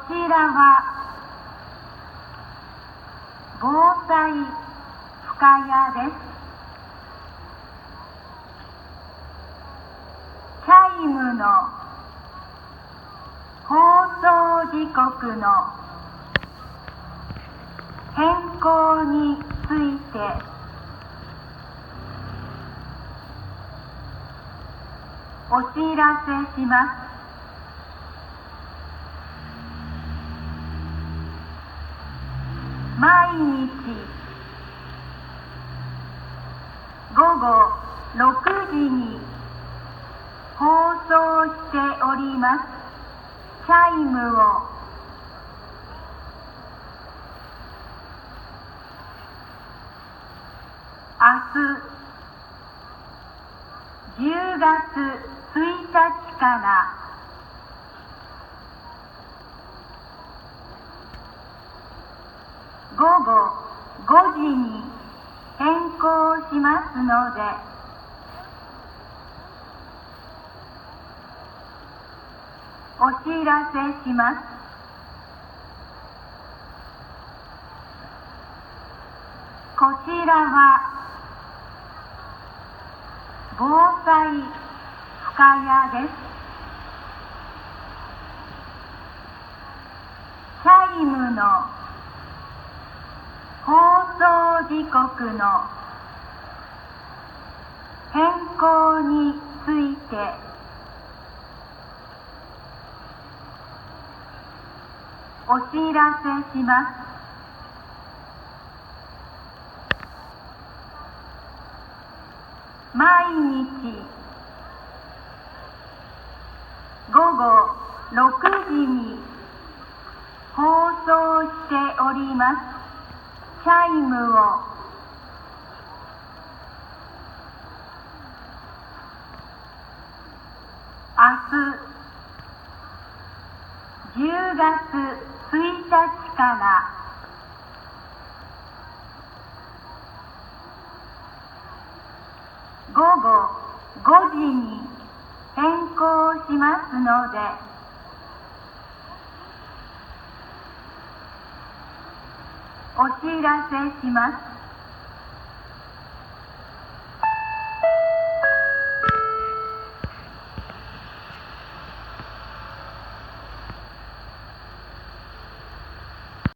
ちらは防災深谷です。チャイムの放送時刻の変更についてお知らせします。毎日午後6時に放送しておりますチャイムを明日10月1日から午後5時に変更しますので、お知らせします。こちらは防災深谷です。チャイムの放送時刻の変更についてお知らせします。毎日午後6時に放送しておりますチャイムを明日10月1日から午後5時に変更しますので、お知らせします。